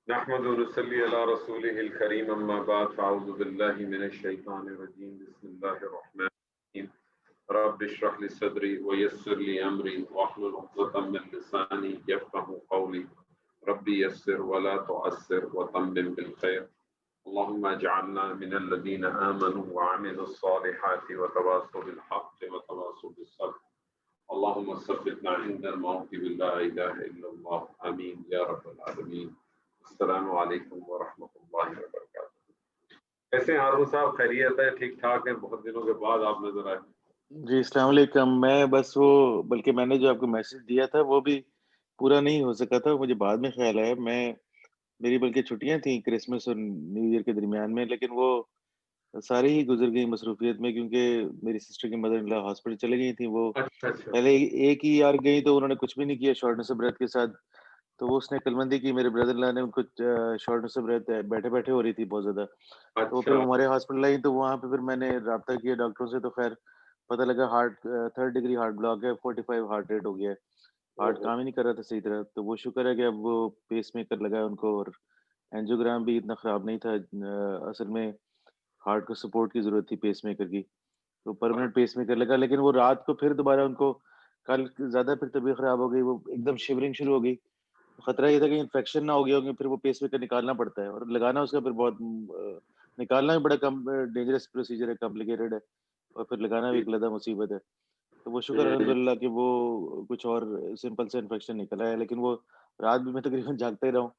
نحمد ونصلي على رسوله الكريم أما بعد فأعوذ بالله من الشيطان الرجيم بسم الله الرحمن الرحيم رب اشرح لي صدري ويسر لي أمري واحلل عقدة من لساني يفقهوا قولي ربي يسر ولا تعسر وتمم بالخير اللهم اجعلنا من الذين آمنوا وعملوا الصالحات وتواصوا بالحق وتواصوا بالصبر اللهم ثبتنا عند الموت باللا إله إلا الله آمين يا رب العالمين السلام علیکم ورحمۃ اللہ وبرکاتہ۔ کیسے ہیں ہارون صاحب؟ خیریت ہے؟ ٹھیک ٹھاک ہیں؟ بہت دنوں کے بعد آپ نظر آئے۔ جی السلام علیکم۔ میں بس بلکہ میں نے جو آپ کو میسج دیا تھا وہ بھی پورا نہیں ہو سکا تھا، مجھے بعد میں خیال آیا۔ میری بلکہ چھٹیاں تھیں کرسمس اور نیو ایئر کے درمیان میں، لیکن وہ ساری ہی گزر گئی مصروفیت میں، کیونکہ میری سسٹر کی مدر ان لا ہاسپٹل چلے گئی تھیں۔ وہ پہلے ایک ہی یار گئی تو انہوں نے کچھ بھی نہیں کیا شارٹنس آف بریتھ کے ساتھ، تو وہ اس نے کلمندی کی، میرے بردر لا نے ان کو شارٹنس آف بریتھ بیٹھے بیٹھے ہو رہی تھی بہت زیادہ، تو وہ پھر ہمارے ہاسپٹل آئی، تو وہاں پہ پھر میں نے رابطہ کیا ڈاکٹروں سے، تو خیر پتہ لگا heart 3rd degree heart block ہے، 45 ہارٹ ریٹ ہو گیا ہے، ہارٹ کام ہی نہیں کر رہا تھا صحیح طرح۔ تو وہ شکر ہے کہ اب وہ پیس میکر لگا ہے ان کو، اور اینجیوگرام بھی اتنا خراب نہیں تھا۔ اصل میں ہارٹ کو سپورٹ کی ضرورت تھی پیس میکر کی، تو پرماننٹ پیس میکر لگا، لیکن وہ رات کو پھر دوبارہ ان کو کل زیادہ پھر طبیعت خراب ہو گئی، وہ ایک دم شیورنگ شروع ہو گئی۔ خطرہ یہ تھا کہ انفیکشن نہ ہو گیا، پھر وہ پیس میکر نکالنا پڑتا ہے، اور لگانا اس کا پھر بہت نکالنا بھی بڑا ڈینجرس پروسیجر ہے، کمپلیکیٹڈ ہے، اور پھر لگانا بھی ایک لدہ مصیبت ہے۔ تو وہ شکر الحمدللہ کہ وہ کچھ اور سمپل سے انفیکشن نکلا ہے، لیکن وہ رات بھی میں تقریباً جاگتا ہی رہا ہوں۔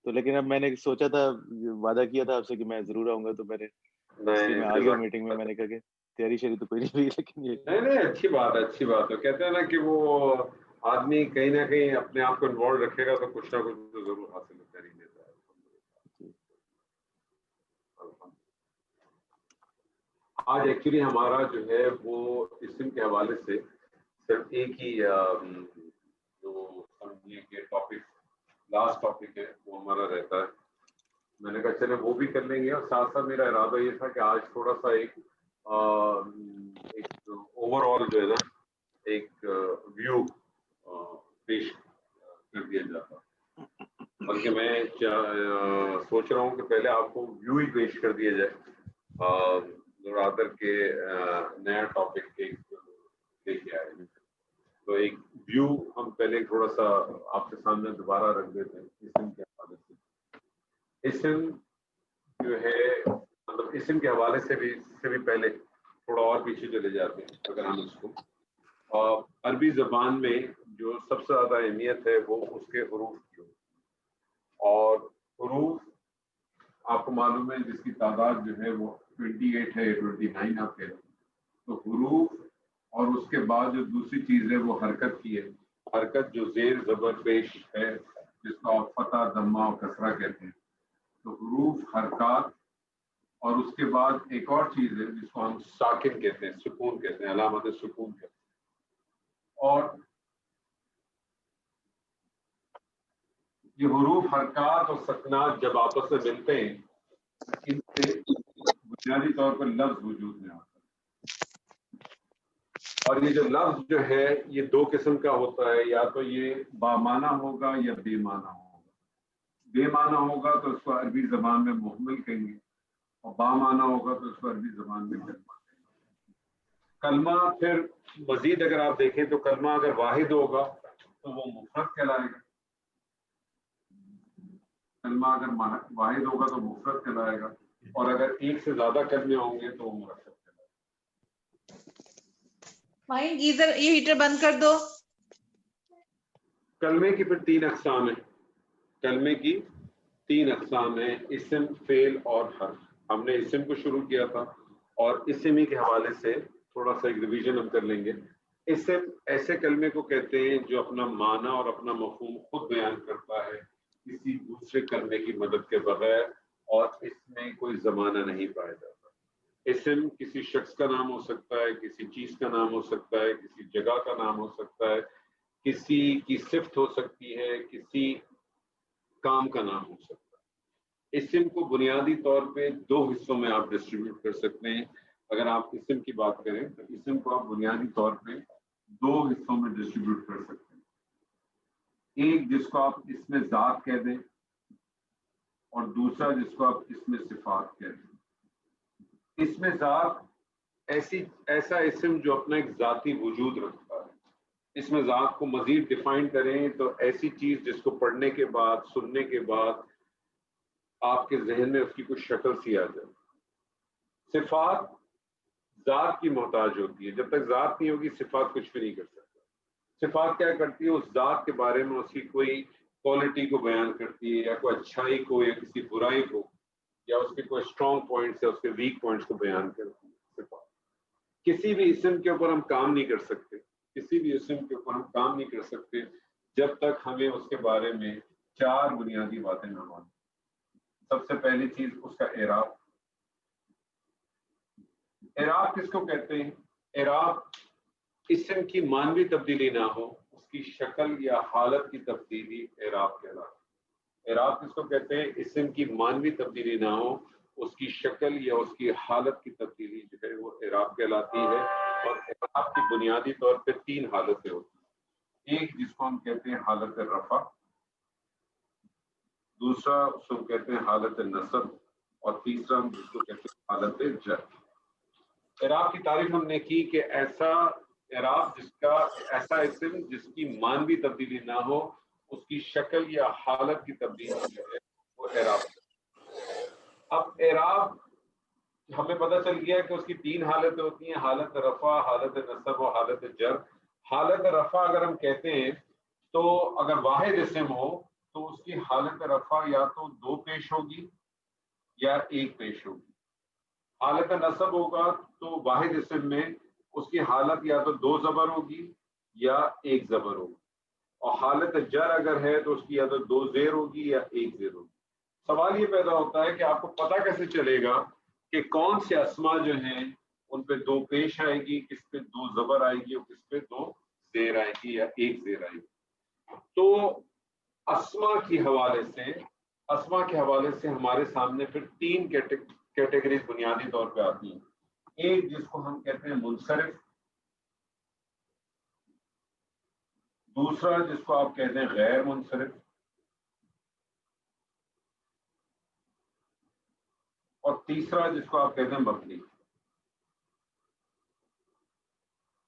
تو لیکن اب میں نے سوچا تھا، وعدہ کیا تھا آپ سے کہ میں ضرور آؤں گا، تو میں نے اس لیے میں آ گیا میٹنگ میں۔ میں نے کہا کہ تیاری شری تو کوئی نہیں ہوئی، لیکن یہ نہیں اچھی بات ہے، اچھی بات ہے۔ کہتے ہیں نا کہ وہ آدمی کہیں نہ کہیں اپنے آپ کو انوالو رکھے گا تو کچھ نہ کچھ تو ضرور حاصل کر ہی لیتا ہے۔ آج ایکچولی ہمارا جو ہے وہ اسم کے حوالے سے صرف ایک ہی جو سمجھیے کہ ٹاپک لاسٹ ٹاپک ہے وہ ہمارا رہتا ہے۔ میں نے کہا چلے وہ بھی کر لیں گے، اور ساتھ ساتھ میرا ارادہ یہ تھا کہ آج تھوڑا سا ایک اوور آل جو ہے نا ایک ویو پیش کر دیا جاتا، بلکہ میں سوچ رہا ہوں کہ پہلے آپ کو ویو ہی پیش کر دیا جائے، رادر کے نیا ٹاپک ایک لے کے آئے، تو ایک ویو ہم پہلے تھوڑا سا آپ کے سامنے دوبارہ رکھ دیتے ہیں اسم کے حوالے سے۔ اسم جو ہے مطلب اسم کے حوالے سے بھی پہلے تھوڑا اور پیچھے چلے جاتے ہیں۔ اگر ہم اس کو عربی زبان میں جو سب سے زیادہ اہمیت ہے وہ اس کے حروف کی، اور حروف آپ کو معلوم ہے جس کی تعداد جو ہے وہ 28 ہے، 29 آپ کہتے ہیں، تو حروف اور اس کے بعد جو دوسری چیز ہے وہ حرکت کی ہے، حرکت جو زیر زبر پیش ہے جس کو آپ فتح ضمہ اور کسرہ کہتے ہیں، تو حروف حرکات، اور اس کے بعد ایک اور چیز ہے جس کو ہم ساکن کہتے ہیں، سکون کہتے ہیں، علامت سکون کہتے ہیں۔ اور یہ حروف حرکات اور سکنات جب آپس میں ملتے ہیں ان سے بنیادی طور پر لفظ وجود میں آتا ہے، اور یہ جو لفظ جو ہے یہ دو قسم کا ہوتا ہے، یا تو یہ بامعنی ہوگا یا بے معنی ہوگا۔ بے معنی ہوگا تو اس کو عربی زبان میں محمل کہیں گے، اور بامعنی ہوگا تو اس کو عربی زبان میں کلمہ کہیں گے۔ کلمہ پھر مزید اگر آپ دیکھیں تو کلمہ اگر واحد ہوگا تو وہ مفرد کہلائے گا، کلمہ اگر واحد ہوگا تو مفرد کہلائے گا، اور اگر ایک سے زیادہ کلمے ہوں گے تو وہ مرکب کہلائے گا۔ گیزر یہ ہیٹر بند کر دو۔ کلمے کی پھر 3 اقسام ہیں، کلمے کی 3 اقسام ہیں، اسم، فعل اور حرف۔ ہم نے اسم کو شروع کیا تھا، اور اسم ہی کے حوالے سے تھوڑا سا ایک ریویژن ہم کر لیں گے۔ اسم ایسے کلمے کو کہتے ہیں جو اپنا معنی اور اپنا مفہوم خود بیان کرتا ہے کسی دوسرے کلمے کی مدد کے بغیر، اور اس میں کوئی زمانہ نہیں پایا جاتا۔ اسم کسی شخص کا نام ہو سکتا ہے، کسی چیز کا نام ہو سکتا ہے، کسی جگہ کا نام ہو سکتا ہے، کسی کی صفت ہو سکتی ہے، کسی کام کا نام ہو سکتا ہے۔ اسم کو بنیادی طور پہ 2 حصوں میں آپ ڈسٹریبیوٹ کر سکتے ہیں۔ اگر آپ اسم کی بات کریں تو اسم کو آپ بنیادی طور پہ 2 حصوں میں ڈسٹریبیوٹ کر سکتے ہیں۔ ایک جس کو آپ اسم ذات کہہ دیں، اور دوسرا جس کو آپ اس میں صفات کہتے ہیں. اس میں ذات ایسا اسم جو اپنا ایک ذاتی وجود رکھتا ہے. اس میں ذات کو مزید ڈیفائن کریں تو ایسی چیز جس کو پڑھنے کے بعد سننے کے بعد آپ کے ذہن میں اس کی کوئی شکل سی آ جائے. صفات ذات کی محتاج ہوتی ہے. جب تک ذات نہیں ہوگی صفات کچھ بھی نہیں کر سکتا. صفات کیا کرتی ہے؟ اس ذات کے بارے میں اس کی کوئی کوالٹی کو بیان کرتی ہے یا کوئی اچھائی کو یا کسی برائی کو یا اس کے کوئی اسٹرانگ پوائنٹس یا اس کے ویک پوائنٹس کو بیان کرتی ہے. صفات کسی بھی اسم کے اوپر ہم کام نہیں کر سکتے. کسی بھی اسم کے اوپر ہم کام نہیں کر سکتے جب تک ہمیں اس کے بارے میں 4 بنیادی باتیں نہ مانیں. سب سے پہلی چیز اس کا اعراب. اعراب کس کو کہتے ہیں؟ اعراب اسم کی مانوی تبدیلی نہ ہو اس کی شکل یا حالت کی تبدیلی اعراب کہلاتا ہے. اعراب کس کو کہتے ہیں؟ اسم کی مانوی تبدیلی نہ ہو اس کی شکل یا اس کی حالت کی تبدیلی جو ہے وہ اعراب کہلاتی ہے. اور اعراب کی بنیادی طور پہ 3 حالتیں ہوتی ہیں. ایک جس کو ہم کہتے ہیں حالت رفع، دوسرا اس کو کہتے ہیں حالت نصب، اور تیسرا ہم جس کو کہتے ہیں حالت جر. اعراب کی تعریف ہم نے کی کہ ایسا اعراب جس کا ایسا اسم جس کی مانوی تبدیلی نہ ہو اس کی شکل یا حالت کی تبدیلی جو ہے وہ اعراب. اب اعراب ہمیں پتہ چل گیا کہ اس کی 3 حالتیں ہوتی ہیں، حالت رفع، حالت نصب اور حالت جر. حالت رفع اگر ہم کہتے ہیں تو اگر واحد اسم ہو تو اس کی حالت رفع یا تو 2 پیش ہوگی یا 1 پیش ہوگی. حالت نصب ہوگا تو واحد اسم میں اس کی حالت یا تو 2 زبر ہوگی یا 1 زبر ہوگی. اور حالت جر اگر ہے تو اس کی یا تو 2 زیر ہوگی یا 1 زیر ہوگی. سوال یہ پیدا ہوتا ہے کہ آپ کو پتہ کیسے چلے گا کہ کون سے اسما جو ہیں ان پہ 2 پیش آئے گی، کس پہ 2 زبر آئے گی اور کس پہ 2 زیر آئے گی یا 1 زیر آئے گی. تو اسما کے حوالے سے ہمارے سامنے پھر 3 کیٹیگریز بنیادی طور پہ آتی ہیں. ایک جس کو ہم کہتے ہیں منصرف، دوسرا جس کو آپ کہتے ہیں غیر منصرف، اور تیسرا جس کو آپ کہتے ہیں مبنی.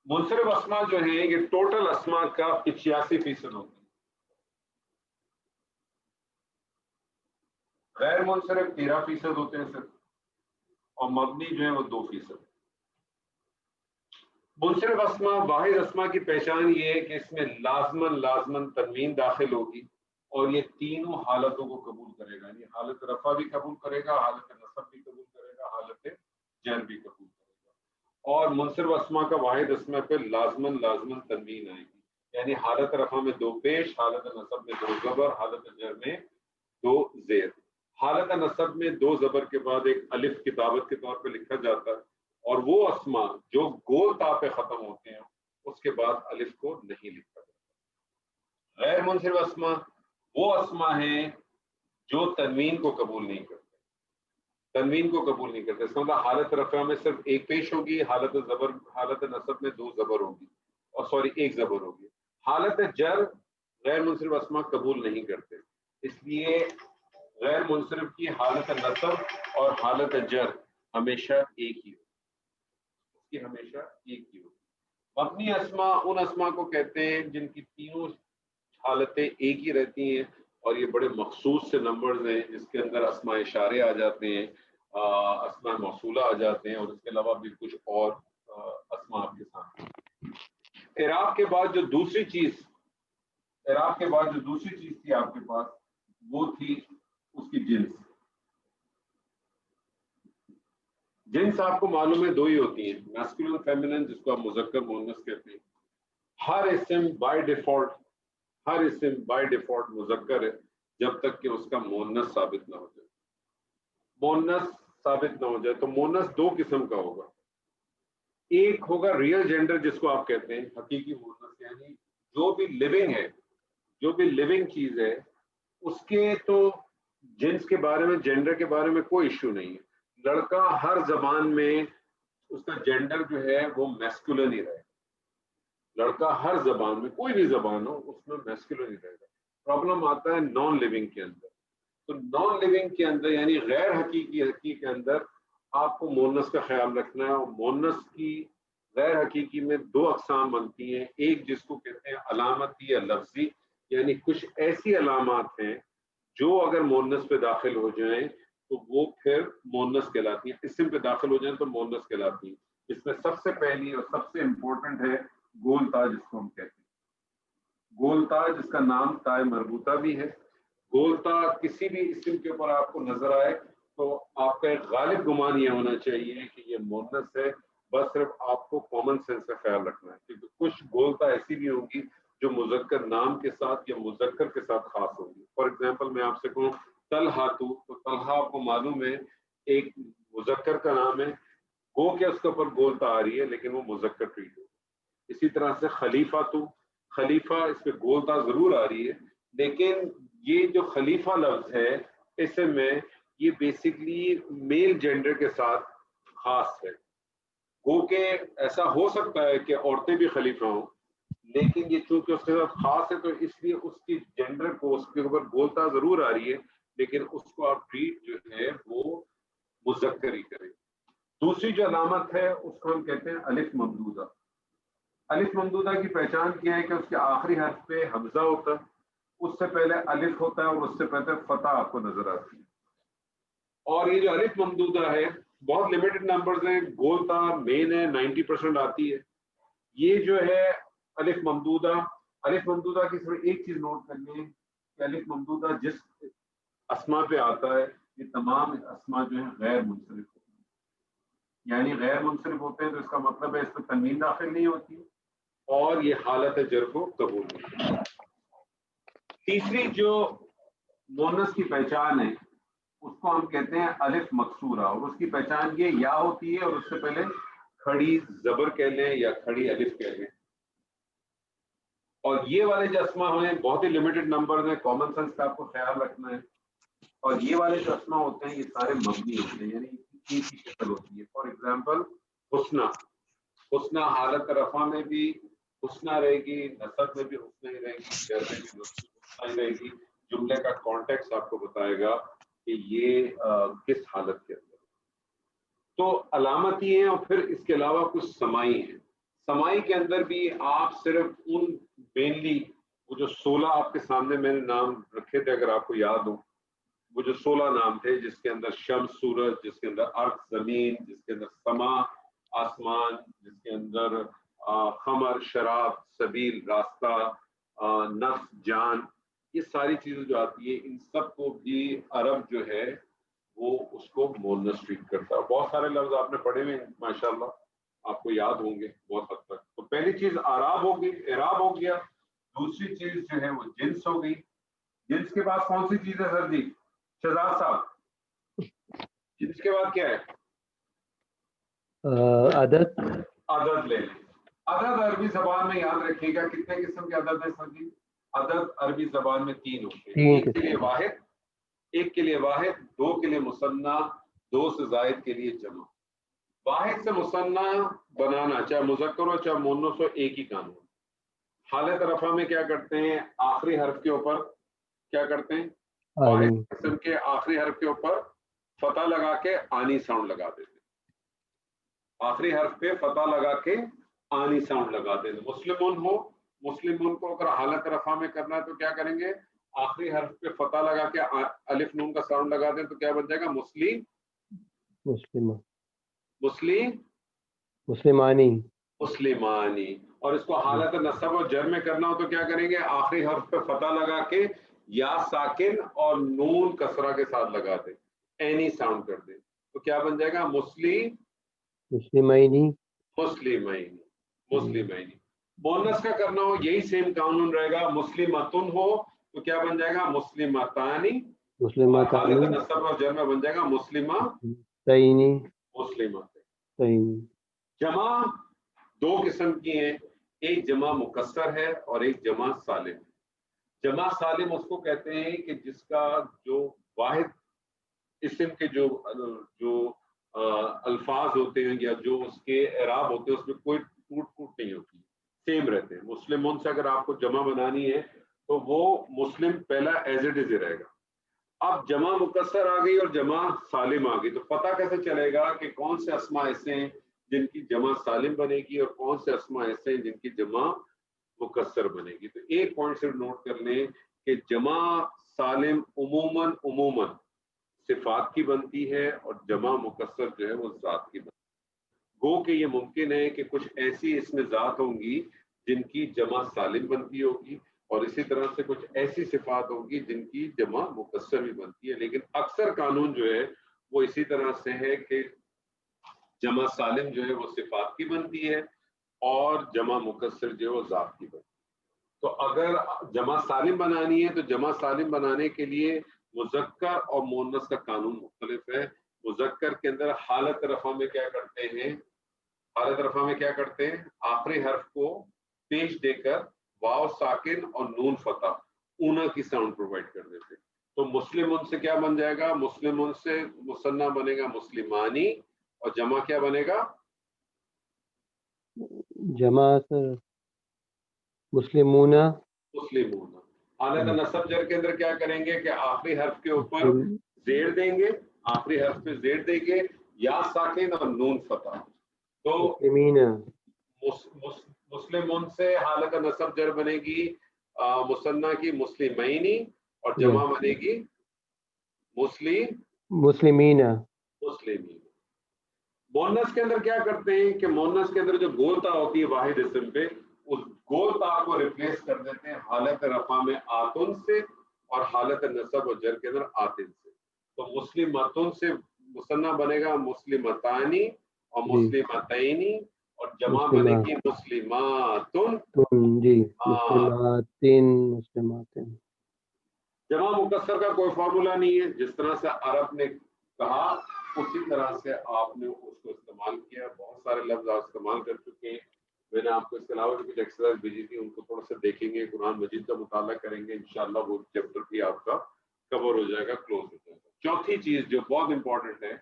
منصرف اسما جو ہیں یہ ٹوٹل اسما کا 85% ہوتی ہے. غیر منصرف 13% ہوتے ہیں صرف، اور مبنی جو ہے وہ 2%. منصرف اسما واحد اسما کی پہچان یہ ہے کہ اس میں لازماً تنوین داخل ہوگی اور یہ تینوں حالتوں کو قبول کرے گا. یعنی حالت رفع بھی قبول کرے گا، حالت نصب بھی قبول کرے گا، حالت جر بھی قبول کرے گا. اور منصرف اسما کا واحد اسما پہ لازماً تنوین آئے گی. یعنی حالت رفع میں 2 پیش، حالت نصب میں 2 زبر، حالت جر میں 2 زیر. حالت نصب میں 2 زبر کے بعد ایک الف کتابت کے طور پہ لکھا جاتا ہے، اور وہ اسما جو گول تا پہ ختم ہوتے ہیں اس کے بعد الف کو نہیں لکھا جاتا. غیر منصرف اسما وہ اسما ہیں جو تنوین کو قبول نہیں کرتے. اس کا مطلب حالت رفع میں صرف 1 پیش ہوگی، حالت نصب میں 2 زبر ہوگی، اور 1 زبر ہوگی. حالت جر غیر منصرف اسما قبول نہیں کرتے، اس لیے غیر منصرف کی حالت نصب اور حالت جر ہمیشہ ایک ہی ہوگی. مبنی اسما ان اسما کو کہتے ہیں جن کی تینوں حالتیں ایک ہی رہتی ہیں، اور یہ بڑے مخصوص سے نمبرز ہیں جس کے اندر اسماء اشارے آ جاتے ہیں، اسماء موصولہ آ جاتے ہیں، اور اس کے علاوہ بھی کچھ اور اسماء آپ کے سامنے. اعراب کے بعد جو دوسری چیز تھی آپ کے پاس وہ تھی اس کی جنس آپ کو معلوم ہے 2 ہی ہوتی ہیں، میسکولن فیمینن، جس کو آپ مذکر مؤنث کہتے ہیں. ہر اسم بائی ڈیفالٹ مذکر ہے جب تک کہ اس کا مؤنث ثابت نہ ہو جائے. تو مؤنث 2 قسم کا ہوگا. ایک ہوگا ریئل جینڈر جس کو آپ کہتے ہیں حقیقی مؤنث، یعنی جو بھی لیونگ چیز ہے اس کے تو جنس کے بارے میں، جینڈر کے بارے میں کوئی ایشو نہیں ہے. لڑکا ہر زبان میں اس کا جینڈر جو ہے وہ میسکولن ہی رہے گا. لڑکا ہر زبان میں، کوئی بھی زبان ہو، اس میں میسکولن ہی رہے گا. پرابلم آتا ہے نان لیونگ کے اندر. تو نان لیونگ کے اندر یعنی غیر حقیقی کے اندر آپ کو مونس کا خیال رکھنا ہے. اور مونس کی غیر حقیقی میں دو اقسام بنتی ہیں. ایک جس کو کہتے ہیں علامتی یا لفظی، یعنی کچھ ایسی علامات ہیں جو اگر مونس پہ داخل ہو جائیں تو وہ پھر مونس کہلاتی ہیں، اسم پہ داخل ہو جائیں تو مونس کہلاتی ہیں. اس میں سب سے پہلی اور سب سے امپورٹنٹ ہے گول تا، جس کو ہم کہتے ہیں گول تا، جس کا نام تائے مربوطہ بھی ہے. گول تا کسی بھی اسم کے اوپر آپ کو نظر آئے تو آپ کا ایک غالب گمان یہ ہونا چاہیے کہ یہ مونس ہے. بس صرف آپ کو کامن سینس کا خیال رکھنا ہے، کیونکہ کچھ گولتا ایسی بھی ہوں گی جو مذکر نام کے ساتھ یا مذکر کے ساتھ خاص ہوگی. فار ایگزامپل میں آپ سے کہوں طلحہ، تو طلحہ آپ کو معلوم ہے ایک مذکر کا نام ہے، گو کہ اس کے اوپر گولتا آ رہی ہے لیکن وہ مذکر ٹریٹ ہو. اسی طرح سے خلیفہ، تو خلیفہ اس پہ گولتا ضرور آ رہی ہے لیکن یہ جو خلیفہ لفظ ہے اس میں یہ بیسکلی میل جینڈر کے ساتھ خاص ہے. گو کہ ایسا ہو سکتا ہے کہ عورتیں بھی خلیفہ ہوں لیکن یہ چونکہ اس کے ساتھ خاص ہے تو اس لیے اس کی جینڈر کو اس کے اوپر گولتا ضرور آ رہی ہے لیکن اس کو آپ ٹریٹ جو ہے وہ مذکر ہی کریں. دوسری جو علامت ہے اس کو ہم کہتے ہیں الف ممدودہ. الف ممدودہ کی پہچان کیا ہے کہ اس کے آخری حرف پہ حمزہ ہوتا ہے، اس سے پہلے الف ہوتا ہے اور اس سے پہلے فتح آپ کو نظر آتی ہے. اور یہ جو الف ممدودہ ہے بہت لمیٹڈ نمبرز ہیں، گولتا مین ہے 90% آتی ہے. یہ جو ہے الف ممدودہ، الف ممدودہ کی صرف ایک چیز نوٹ کر لیں کہ الف ممدودہ جس اسما پہ آتا ہے یہ تمام اسما جو ہیں غیر منصرف ہوتے ہیں. یعنی غیر منصرف ہوتے ہیں تو اس کا مطلب ہے اس میں تنوین داخل نہیں ہوتی اور یہ حالت جر کو قبول نہیں. تیسری جو مونس کی پہچان ہے اس کو ہم کہتے ہیں الف مکسورہ، اور اس کی پہچان یہ یا ہوتی ہے اور اس سے پہلے کھڑی زبر کہہ لیں یا کھڑی الف کہہ لیں. اور یہ والے جو اسما ہیں بہت ہی لمیٹڈ نمبر ہیں، کامن سینس کا آپ کو خیال رکھنا ہے. اور یہ والے جو اسما ہوتے ہیں یہ سارے مبنی ہوتے ہیں، یعنی ایک کی شکل ہوتی ہے. فار ایگزامپل حسنہ، حسنہ حالت رفع میں بھی حسنہ رہے گی، نصب میں بھی حسنہ ہی رہے گی، جر میں بھی حسنہ ہی رہے گی. جملے کا کانٹیکس آپ کو بتائے گا کہ یہ کس حالت کے اندر. تو علامت یہ ہیں اور پھر اس کے علاوہ کچھ سمائی ہیں. سمائی کے اندر بھی آپ صرف ان مینلی وہ جو 16 آپ کے سامنے میں نے نام رکھے تھے اگر آپ کو یاد ہو، وہ جو 16 نام تھے جس کے اندر شمس سورج، جس کے اندر ارض زمین، جس کے اندر سما آسمان، جس کے اندر خمر شراب، سبیل راستہ، نفس جان، یہ ساری چیزیں جو آتی ہے ان سب کو بھی عرب جو ہے وہ اس کو مونس ٹریٹ کرتا ہے. بہت سارے لفظ آپ نے پڑھے ہوئے ہیں ماشاءاللہ، آپ کو یاد ہوں گے بہت حد تک. تو پہلی چیز اعراب ہوگی، اعراب ہو گیا. دوسری چیز جو ہے وہ جنس ہو گئی. جنس کے بعد کون سی چیز ہے سر جی شہزاد صاحب؟ جنس کے بعد کیا ہے؟ عدد. عدد لے لیں. عدد عربی زبان میں یاد رکھیے گا کتنے قسم کے عدد ہیں سر جی؟ عدد عربی زبان میں 3 ہوتے ہیں. ایک کے لیے واحد، ایک کے لیے واحد، 2 کے لیے مثنیٰ، 2 سے زائد کے لیے جمع. واحد سے مثنیٰ بنانا چاہے مذکر ہو چاہے مؤنث ہو ایک ہی قانون. حالت رفع میں کیا کرتے ہیں؟ آخری حرف کے اوپر کیا کرتے ہیں؟ واحد قسم کے آخری حرف کے اوپر فتح لگا کے آنی ساؤنڈ لگا دیتے ہیں. آخری حرف پہ فتح لگا کے آنی ساؤنڈ لگا دیتے ہیں. مسلمون ہو، مسلمون کو اگر حالت رفع میں کرنا ہے تو کیا کریں گے؟ آخری حرف پہ فتح لگا کے الف نون کا ساؤنڈ لگا دیں تو کیا بن جائے گا؟ مسلم، مسلم، مسلمانی، مسلمانی. اور اس کو حالت نصب اور جر میں کرنا ہو تو کیا کریں گے؟ آخری حرف پہ فتح لگا کے یا ساکن اور نون کسرہ کے ساتھ لگا دیں، اینی ساؤنڈ کر دیں تو کیا بن جائے گا؟ مسلم، مسلمینی، مسلمین، مسلمین. مونس کا کرنا ہو یہی سیم قانون رہے گا. مسلمتن ہو تو کیا بن جائے گا؟ مسلمتانی. مسلمتانی، حالت نصب اور جر میں بن جائے گا مسلمہ، تئینی، مسلمت. تئینی. جمع 2 قسم کی ہیں، ایک جمع مکسر ہے اور ایک جمع سالم. جمع سالم اس کو کہتے ہیں کہ جس کا جو واحد اسم کے جو الفاظ ہوتے ہیں یا جو اس کے اعراب ہوتے ہیں اس میں کوئی ٹوٹ پھوٹ نہیں ہوتی، سیم رہتے ہیں. مسلمون سے اگر آپ کو جمع بنانی ہے تو وہ مسلم پہلا ایز اٹ از رہے گا. اب جمع مکسر آ گئی اور جمع سالم آ گئی، تو پتہ کیسے چلے گا کہ کون سے اسماء ایسے ہیں جن کی جمع سالم بنے گی اور کون سے اسماء ایسے ہیں جن کی جمع مکسر بنے گی؟ تو ایک پوائنٹ صرف نوٹ کر لیں کہ جمع سالم عموماً صفات کی بنتی ہے اور جمع مکسر جو ہے وہ ذات کی بنتی ہے۔ گو کہ یہ ممکن ہے کہ کچھ ایسی اس میں ذات ہوں گی جن کی جمع سالم بنتی ہوگی، اور اسی طرح سے کچھ ایسی صفات ہوگی جن کی جمع مکسر بھی بنتی ہے، لیکن اکثر قانون جو ہے وہ اسی طرح سے ہے کہ جمع سالم جو ہے وہ صفات کی بنتی ہے اور جمع مکسر جو ہے وہ ذات کی بنتی ہے۔ تو اگر جمع سالم بنانی ہے تو جمع سالم بنانے کے لیے مذکر اور مؤنث کا قانون مختلف ہے۔ مذکر کے اندر حالت رفع میں کیا کرتے ہیں؟ حالت رفع میں کیا کرتے ہیں؟ آخری حرف کو پیش دے کر واو ساکن اور نون فتح اونا کی ساؤنڈ پرووائڈ کر دیتے ہیں۔ تو مسلم ان سے کیا بن جائے گا؟ مسلم ان سے مثنیٰ بنے گا مسلمانی، اور جمع کیا بنے گا؟ جمع مسلمون، مسلمون۔ حالت نصب جر کے اندر کیا کریں گے کہ آخری حرف کے اوپر زیر دیں گے، آخری حرف پہ زیر دیں گے، یا ساکن اور نون فتح۔ تو مسلمین، مسلمون سے حالت نصب جر بنے گی مثنیٰ کی مسلمینی، اور جمع بنے گی مسلمین۔ مسلمین۔ مونس کے اندر کیا کرتے ہیں کہ مونس کے اندر جو گولتا ہوتی ہے واحد اسم پہ، اس گولتا کو ریپلیس کر دیتے ہیں حالت رفع میں آتن سے اور حالت نصب و جر کے اندر آتن سے۔ تو مسلمتن سے مثنیٰ بنے گا مسلمتانی اور مسلمتینی، اور جمع بنے گی مسلماتن۔ جی، مسلماتن، مسلماتن۔ جمع مکسر کا کوئی فارمولا نہیں ہے، جس طرح سے عرب نے کہا اسی طرح سے آپ نے اس کو استعمال کیا۔ بہت سارے لفظ آپ استعمال کر چکے ہیں، میں نے آپ کو اس کے علاوہ بھی کچھ ایکسرسائز بھیجی تھی، ان کو تھوڑا سا دیکھیں گے، قرآن مجید کا مطالعہ کریں گے، انشاءاللہ وہ چیپٹر بھی آپ کا کور ہو جائے گا، کلوز ہو جائے گا۔ چوتھی چیز جو بہت امپورٹنٹ ہے،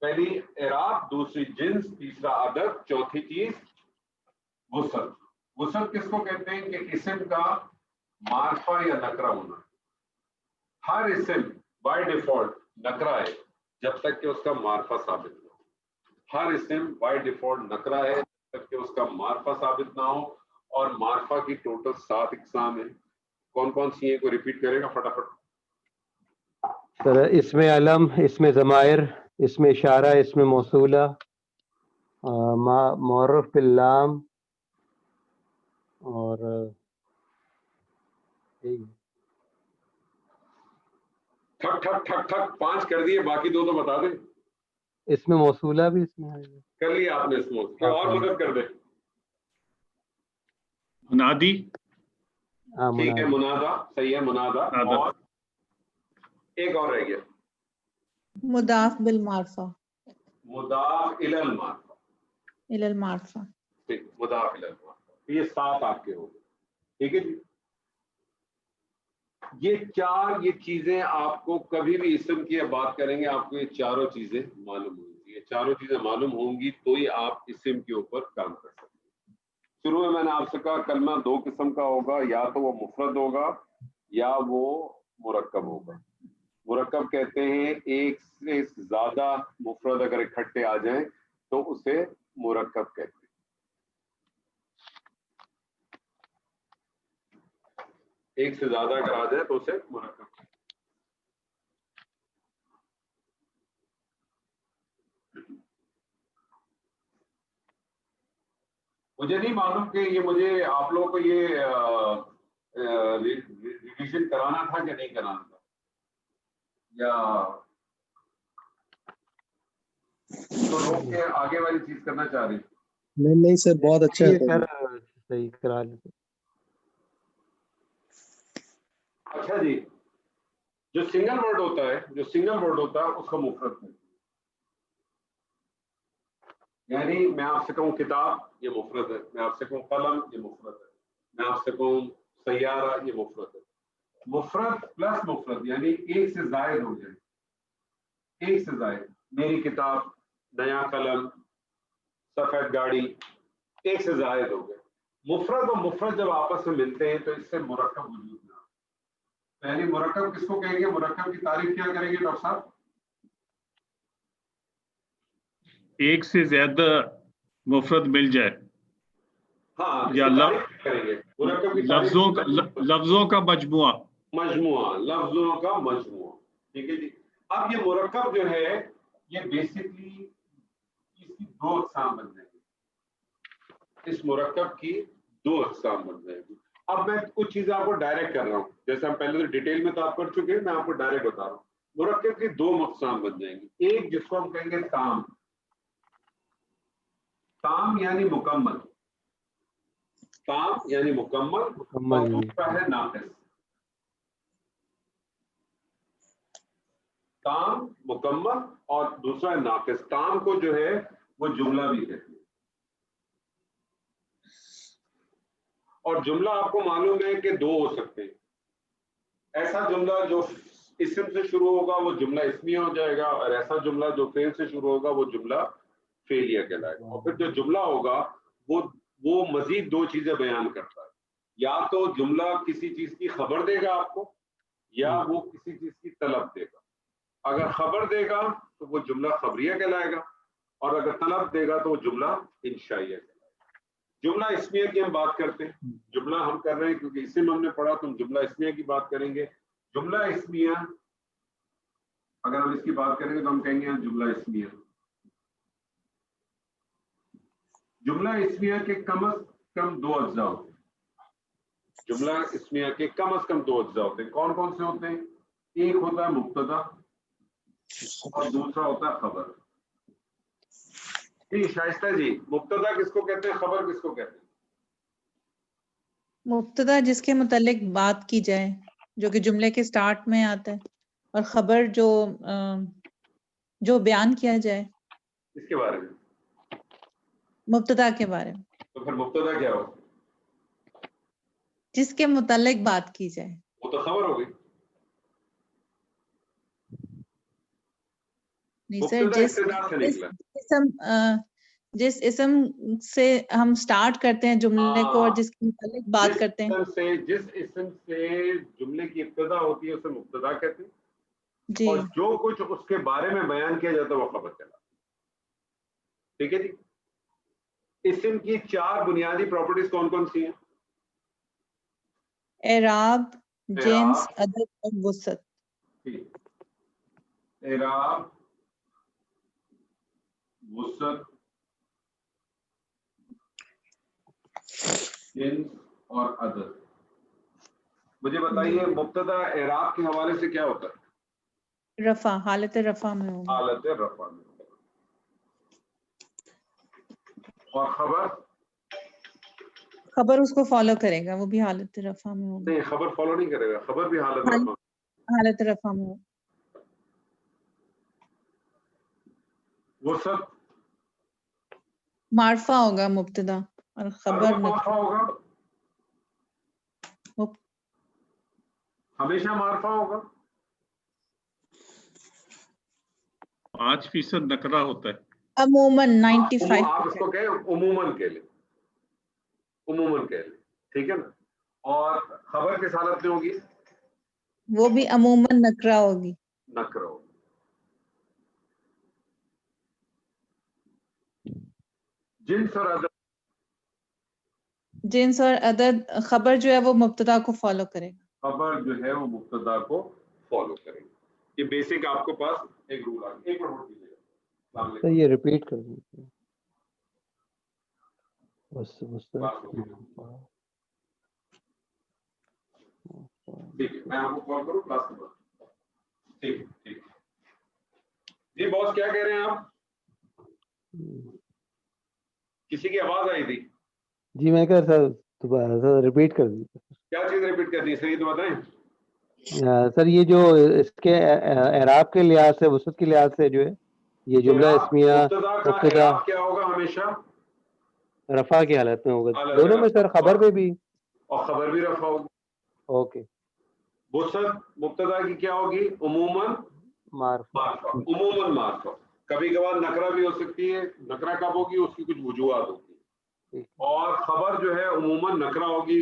پہلی اعراب، دوسری جنس، تیسرا عدد، چوتھی چیز وصل۔ وصل کس کو کہتے ہیں کہ اسم کا معرفہ یا نکرہ ہونا۔ ہر اسم بائی ڈیفالٹ نکرہ ہے جب تک کہ اس کا معرفہ ثابت نہ ہو۔ ہر اسم بائی ڈیفالٹ نکرہ ہے جب تک کہ اس کا معرفہ ثابت نہ ہو، اور معرفہ کی ٹوٹل 7 اقسام ہیں۔ کون کون سی ہیں؟ کوئی ریپیٹ کرے گا فٹافٹ؟ سر، اسم علم، اسم ضمائر، اسم اشارہ، اسم موصولہ، معرف باللام، اور ٹھک ٹھک ٹھک ٹھک 5 کر دیے، باقی 2 تو بتا دیں۔ اسم موصولہ بھی اس میں ہے؟ کر لیا آپ نے اس میں، کوئی اور مدد کر دے؟ منادی، ٹھیک ہے، منادا صحیح ہے، منادا۔ اور ایک اور رہ گیا، مضاف بالمعرفہ، مضاف الی المعرفہ۔ الی المعرفہ۔ ٹھیک، مضاف الی المعرفہ۔ یہ 7 آپ کے ہو گئے، ٹھیک ہے جی۔ یہ 4 یہ چیزیں آپ کو کبھی بھی اسم کی بات کریں گے آپ کو یہ چاروں چیزیں معلوم ہوں گی۔ یہ چاروں چیزیں معلوم ہوں گی تو ہی آپ اسم کے اوپر کام کر سکتے ہیں۔ شروع میں نے آپ سے کہا کلمہ 2 قسم کا ہوگا، یا تو وہ مفرد ہوگا یا وہ مرکب ہوگا۔ مرکب کہتے ہیں ایک سے زیادہ مفرد اگر اکٹھے آ جائیں تو اسے مرکب کہتے ہیں۔ ایک سے زیادہ اگر آ جائے تو اسے مرکب کہتے ہیں۔ مجھے نہیں معلوم کہ یہ مجھے آپ لوگوں کو یہ ریویژن کرانا تھا کہ نہیں کرانا تھا، یا تو روک کے آگے والی چیز کرنا چاہ رہی ہیں؟ نہیں سر، بہت اچھا ہے سر، صحیح کرا لیتے۔ اچھا جی، جو سنگل ورڈ ہوتا ہے اس کو مفرد کہتے ہیں۔ یعنی میں آپ سے کہوں کتاب، یہ مفرد ہے، میں آپ سے کہوں قلم، یہ مفرد ہے، میں آپ سے کہوں سیارہ، یہ مفرد ہے۔ مفرد پلس مفرد یعنی ایک سے زائد ہو جائے، ایک سے زائد، میری کتاب، نیا قلم، سفید گاڑی، ایک سے زائد ہو گئے۔ مفرد اور مفرد جب آپس میں ملتے ہیں تو اس سے مرکب وجود میں آتا ہے۔ پہلی مرکب کس کو کہیں گے؟ مرکب کی تعریف کیا کریں گے ڈاکٹر صاحب؟ ایک سے زیادہ مفرد مل جائے ہاں یا کریں گے مرکب کی لفظوں کا مجموعہ، لفظوں کا مجموعہ. ٹھیک ہے جی. اب یہ مرکب جو ہے یہ بیسکلی اس کی دو اقسام بن جائیں گے. اس مرکب کی دو اقسام بن جائیں گی. اب میں کچھ چیزیں آپ کو ڈائریکٹ کر رہا ہوں، جیسے ہم پہلے ڈیٹیل میں تو آپ کر چکے ہیں، میں آپ کو ڈائریکٹ بتا رہا ہوں. مرکب کی دو اقسام بن جائیں گی. ایک جس کو ہم کہیں گے تام، تام یعنی مکمل، تام یعنی مکمل، اور دوسرا ہے ناقص. تام مکمل اور دوسرا ہے ناقص. تام کو جو ہے وہ جملہ بھی کہتے ہیں. اور جملہ آپ کو معلوم ہے کہ دو ہو سکتے ہیں. ایسا جملہ جو اسم سے شروع ہوگا وہ جملہ اسمیہ ہو جائے گا، اور ایسا جملہ جو فعل سے شروع ہوگا وہ جملہ فعلیہ کہلائے گا. اور پھر جو جملہ ہوگا وہ مزید دو چیزیں بیان کرتا ہے. یا تو جملہ کسی چیز کی خبر دے گا آپ کو، یا وہ کسی چیز کی طلب دے گا. اگر خبر دے گا تو وہ جملہ خبریہ کہلائے گا، اور اگر طلب دے گا تو وہ جملہ انشائیہ کہلائے گا. جملہ اسمیہ کی ہم بات کرتے ہیں. جملہ ہم کر رہے ہیں کیونکہ اسم ہم نے پڑھا تو ہم جملہ اسمیہ کی بات کریں گے. جملہ اسمیہ اگر ہم اس کی بات کریں گے تو ہم کہیں گے جملہ اسمیہ. جملہ اسمیہ کے کم از کم دو اجزاء ہوتے ہیں. جملہ اسمیہ کے کم از کم دو اجزاء ہوتے ہیں. کون کون سے ہوتے ہیں؟ ایک ہوتا ہے مبتدا اور دوسرا ہوتا ہے خبر. جی شائستہ جی، مبتدا کس کو کہتے ہیں، خبر کس کو کہتے ہیں؟ مبتدا جس کے متعلق بات کی جائے، جو کہ جملے کے سٹارٹ میں آتا ہے، اور خبر جو بیان کیا جائے اس کے بارے میں، مبتدا کے بارے میں. تو پھر مبتدا کیا ہو؟ جس کے متعلق بات کی جائے. وہ تو خبر ہو گئی. نہیں سر، جس اسم سے ہم سٹارٹ کرتے ہیں جملے کو اور جس کے متعلق بات کرتے ہیں، جس اسم سے جملے کی ابتدا ہوتی ہے اسے مبتدا کہتے ہیں. جی. اور جو کچھ اس کے بارے میں بیان کیا جاتا ہے وہ خبر کہلاتا ہے. ٹھیک ہے جی. اسم کی چار بنیادی پراپرٹیز کون کون سی ہیں؟ اعراب، جنس، عدد اور وسعت. اعراب، وسعت، جنس اور عدد. مجھے بتائیے مبتدا اعراب کے حوالے سے کیا ہوتا ہے؟ رفع، حالت رفع میں ہوگا. حالت رفع میں ہوگا. اور خبر اس کو فالو کرے گا، وہ بھی حالت رفع میں ہوگا. نہیں، خبر فالو نہیں کرے گا، خبر بھی حالت رفع. حالت رفع میں ہوگا. وسعت معرفہ ہوگا مبتدا، اور خبر معرفہ ہوگا، ہمیشہ معرفہ ہوگا. 5% نکرہ ہوتا ہے عموماً 95. آپ اس کو کہیں عموماً کہہ لیں، عموماً کہہ لیں. ٹھیک ہے نا. اور خبر کس حالت میں ہوگی؟ وہ بھی عموماً نکرہ ہوگی. نکرہ ہوگی. جنس اور عدد، جنس اور عدد، خبر جو ہے وہ مبتدا کو فالو کرے گا. خبر جو ہے وہ مبتدا کو فالو کرے گی. یہ بیسک آپ کو پاس ایک رول آ گیا. ایک منٹ دیجیے گا. السلام علیکم. یہ ریپیٹ کر دیجیے. ٹھیک ہے، میں آپ کو کال کروں کلاس کے بعد. ٹھیک ہے ٹھیک ہے. جی باس کیا کہہ رہے ہیں آپ؟ کسی کی آواز آئی تھی؟ جی میں کہہ سر دوبارہ ریپیٹ کر دیجیے. کیا چیز ریپیٹ کرنی ہے سر، یہ تو بتائیں. سر یہ جو اس کے اعراب کے لحاظ سے، وسعت کے لحاظ سے جو ہے یہ جملہ اسمیہ مبتدا کا اعراب کیا ہوگا؟ ہمیشہ رفع کی حالت میں ہوگا. دونوں میں سر، خبر میں بھی اور خبر بھی رفع ہوگی. اوکے. وسعت مبتدا کی کیا ہوگی؟ عموماً معرفہ. عموماً معرفہ. کبھی کبھار نکرہ بھی ہو سکتی ہے. نکرہ کب ہوگی؟ اس کی کچھ وجوہات ہوتی ہیں. اور خبر جو ہے عموماً نکرہ ہوگی.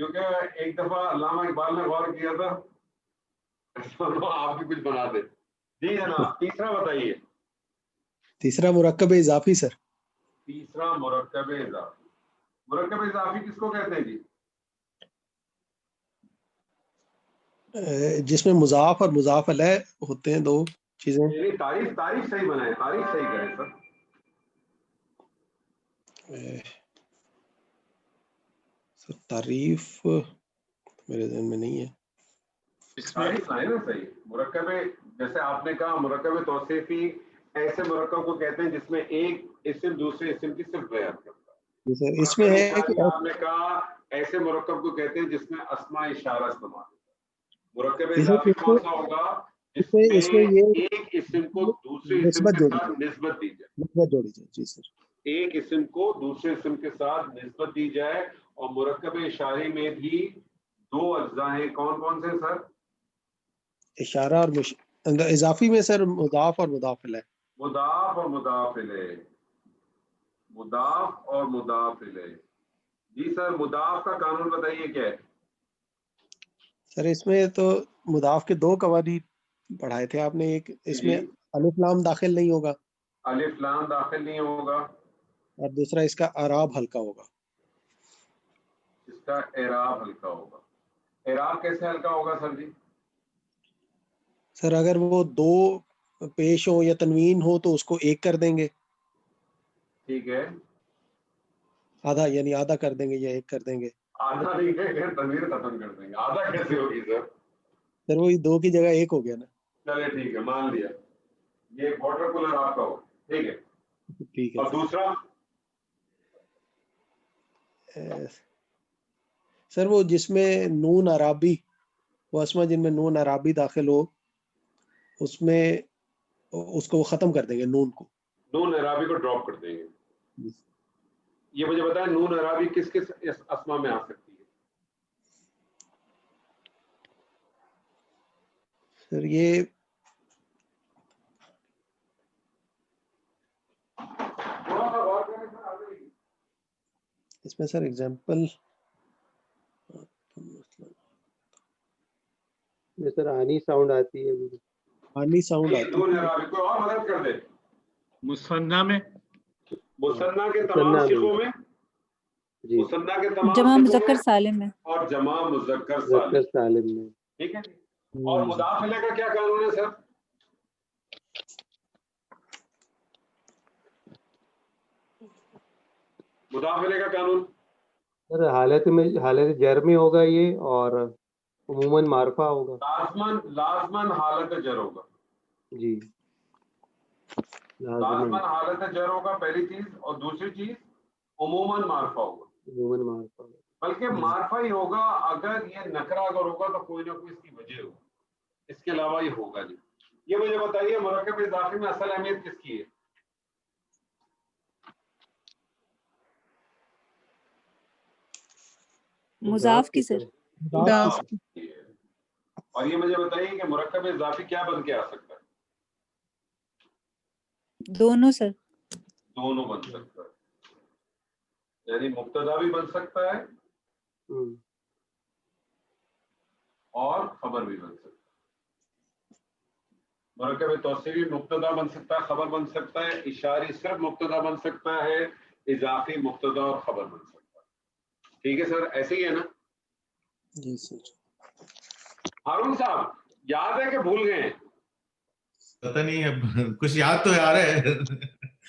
کیونکہ ایک دفعہ علامہ اقبال نے غور کیا تھا, آپ بھی کچھ بنا دیں. جی جناب, تیسرا بتائیے. تیسرا مرکب اضافی سر. تیسرا مرکب اضافی. مرکب اضافی کس کو کہتے ہیں جی؟ جس میں مضاف اور مضاف علیہ ہوتے ہیں, دو چیزیں. یعنی تعریف صحیح بنائے, تعریف صحیح کریں سر. تعریف میرے ذہن میں نہیں ہے. تعریف ہے نا صحیح. مرکب جیسے آپ نے کہا مرکب توصیفی ایسے مرکب کو کہتے ہیں جس میں ایک اسم دوسرے اسم کی صرف بیان کرتا ہے. سر اس میں ہے کہ آپ نے کہا ایسے مرکب کو کہتے ہیں جس میں اسماء اشارہ استعمال ہوتا ہے. مرکب اضافی کون سا ہوگا؟ جس میں ایک اسم کو دوسرے اسم کے ساتھ نسبت دی جائے. نسبت جوڑی جائے. جی سر. ایک اسم کو دوسرے اسم کے ساتھ نسبت دی جائے. اور مرکب اشاری میں بھی دو اجزاء ہیں. کون کون سے سر؟ اشارہ اور اضافی میں سر مضاف اور مضاف الیہ. مضاف اور مضاف الیہ. مضاف اور مضاف الیہ. جی سر, مضاف کا قانون بتائیے کیا ہے؟ سر اس میں تو مضاف کے دو قوانین پڑھائے تھے آپ نے. ایک اس میں الف لام داخل نہیں ہوگا, الف لام داخل نہیں ہوگا, اور دوسرا اس کا اعراب ہلکا ہوگا. اس کا اعراب ہلکا ہوگا. اعراب کیسے ہلکا ہوگا سر جی؟ سر اگر وہ دو پیش ہو یا تنوین ہو تو اس کو ایک کر دیں گے. ٹھیک ہے. آدھا, یعنی آدھا کر دیں گے یا ایک کر دیں گے. آدھا نہیں ہے, تنویر ختم کر دیں گے. آدھا کیسے ہوگی سر؟ سر وہی دو کی جگہ ایک ہو گیا نا. چلے ٹھیک ہے, مان لیا. یہ واٹر کولر آپ کا ہو. ٹھیک ہے. ٹھیک ہے. اور دوسرا سر وہ جس میں نون عرابی, وہ اسما جن میں نون عرابی داخل ہو, اس میں اس کو ختم کر دیں گے, نون کو. نون عرابی کو ڈراپ کر دیں گے. یہ مجھے بتائیں نون عرابی کس کس اسما میں آ سکتی ہے؟ سر یہ اس میں سر اگزامپل سر آنی ساؤنڈ آتی ہے. آنی ساؤنڈ آتی نون ہے. عرابی کو اور مدد کر دے. مثنیٰ میں, مثنیٰ کے تمام صیغوں میں, جی, مثنیٰ کے تمام جمع صیغوں مذکر میں, سالم میں, اور جمع مذکر مذکر سالم. سالم میں. ٹھیک ہے. اور مضاف الیہ کا کیا قانون ہے سر؟ مضاف الیہ کا قانون سر حالت جر میں ہوگا یہ, اور عموماً معرفہ ہوگا. لازماً حالت جر ہوگا. جی, لازماً حالت جر ہوگا پہلی چیز, اور دوسری چیز عموماً معرفہ ہوگا. عموماً معرفہ ہوگا. بلکہ معرفہ ہی ہوگا. اگر یہ نکرہ اگر ہوگا تو کوئی نہ کوئی اس کی وجہ ہوگا, اس کے علاوہ یہ ہوگا نہیں. یہ مجھے بتائیے مرکب اضافی میں اصل اہمیت کس کی ہے؟ مضاف کی سر. اور یہ مجھے بتائیے کہ مرکب اضافی کیا بن کے آ سکتا ہے؟ دونوں سر. دونوں بن سکتا ہے. یعنی مبتدا بھی بن سکتا ہے اور خبر بھی بن سکتا ہے. مرکب توصیفی مبتدا بن سکتا ہے, خبر بن سکتا ہے. اشاری صرف مبتدا بن سکتا ہے, اضافی مبتدا اور خبر بن سکتا ہے. ٹھیک ہے سر, ایسے ہی ہے نا؟ جی سر. ہارون صاحب یاد ہے کہ بھول گئے ہیں؟ پتہ نہیں ہے, کچھ یاد تو آ رہا ہے.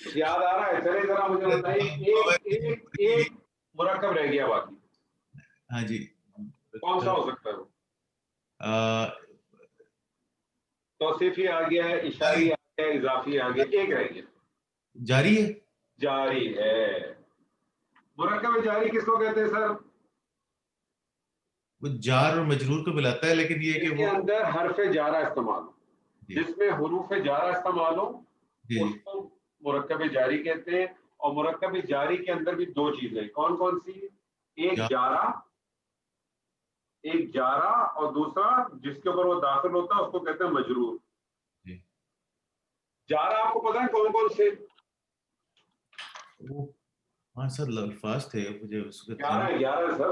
کچھ یاد آ رہا ہے؟ چلے ذرا مجھے بتائیے. ایک مرکب رہ گیا باقی. ہاں جی, کون سا ہو سکتا ہے وہ؟ توصیفی آ گیا ہے, اشاری آ گیا ہے, اضافی آ گیا, ایک رہ گیا. جاری ہے. جاری ہے. مرکب جاری کس کو کہتے ہیں سر؟ وہ جار اور مجرور کو ملاتا ہے, لیکن یہ کہ اس کے اندر حرف جارہ استعمال ہو, جس میں حروف جارہ استعمال ہو اس کو مرکب جاری کہتے ہیں. اور مرکب جاری کے اندر بھی دو چیزیں, کون کون سی؟ ایک جارہ اور دوسرا جس کے اوپر وہ داخل ہوتا ہے اس کو کہتے ہیں مجرور. جارہ آپ کو پتہ ہے کون کون سے؟ ہاں سر, الفاظ تھے مجھے اس کے 11 سر.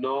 9,